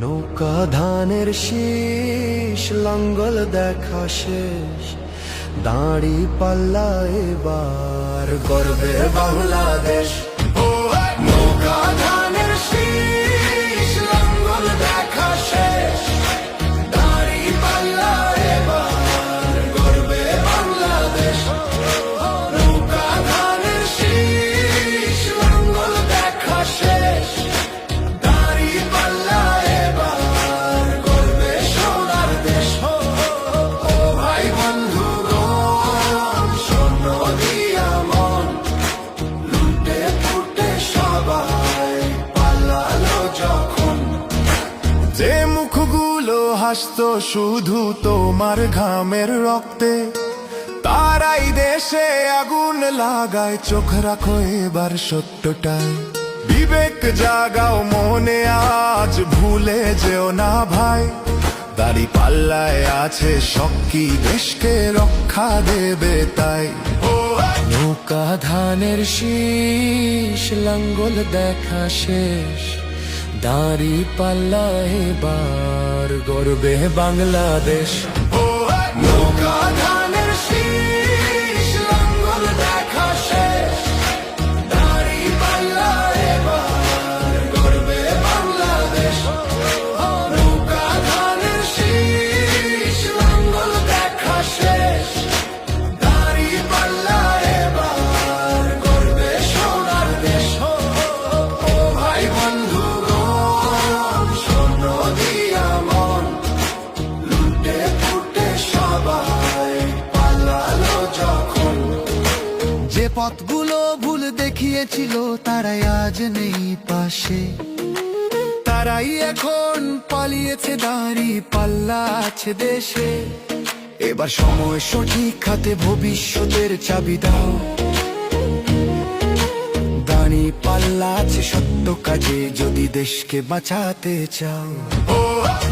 নৌকা ধানের শীষ লাঙ্গল দেখা শেষ, দাঁড়ি পাল্লা এবার গর্বে বাংলাদেশ। নৌকা ধানের শীষ লাঙ্গল দেখা শেষ, দাঁড়ি পাল্লা এবার গর্বে বাংলাদেশ। নৌকা ধানের শীষ লাঙ্গল দেখা শেষ, দাঁড়ি পাল্লা এবার গর্বে সোনার দেশ। ও ভাই বন্ধুগণ, স্বর্ণ দিয়া মন লুটে ফুটে সবাই পালালো যখন। যে মুখগুলো হাসতো শুধু তোমার ঘামের রক্তে, তারাই দেশে আগুন লাগায়। চোখ রাখো এবার সত্যটায়, বিবেক জাগাও মনে আজ, ভুলে যেও না ভাই। দাড়ি পাল্লায় আছে শক্তি, দেশকে রক্ষা দেবে তাই। নৌকা ধানের শীষ লাঙ্গল দেখা শেষ, দাড়ি পাল্লা এবার গর্বে বাংলাদেশ। নৌকা ধানের শীষ লাঙ্গল দেখা শেষ, দাড়ি পাল্লা এবার গর্বে বাংলাদেশ। নৌকা ধানের শীষ লাঙ্গল দেখা শেষ, দাড়ি পাল্লা এবার গর্বে সোনার দেশ। ও ভাই বন্ধুগণ, স্বর্ণ দিয়া মন লুটে ফুটে সবাই পালালো যখন। যে পথগুলো ভুল দেখিয়েছিল তারাই আজ নেই পাশে, তারাই এখন পালিয়েছে, দাঁড়ি পাল্লা আছে দেশে। এবার সময় সঠিক হাতে, ভবিষ্যতের চাবি দাও। দাঁড়ি পাল্লা আছে সত্য কাজে, যদি দেশকে বাঁচাতে চাও।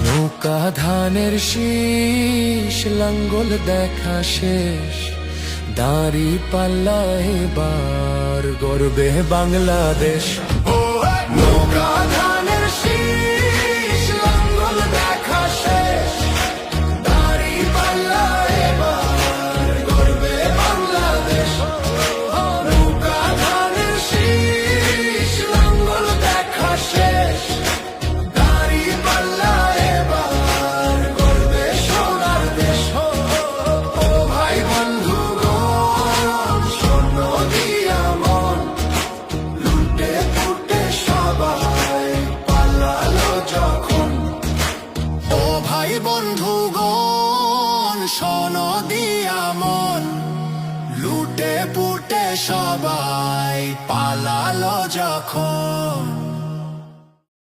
নৌকা ধানের শীষ লাঙ্গল দেখা শেষ, দাঁড়ি পাল্লা এবার গর্বে বাংলাদেশ। নৌকা ধানের শীষ লাঙ্গল দেখা শেষ, দাঁড়ি পাল্লা এবার গর্বে বাংলাদেশ। নৌকা ধানের শীষ লাঙ্গল দেখা শেষ, দাঁড়ি পাল্লা এবার গর্বে সোনার দেশ। ও ভাই বন্ধুগণ, স্বর্ণ দিয়া মন লুটে ফুটে সবাই পালালো যখন। ও ভাই বন্ধুগণ, স্বর্ণ দিয়া মন লুটে পুটে সবাই পালালো যখন।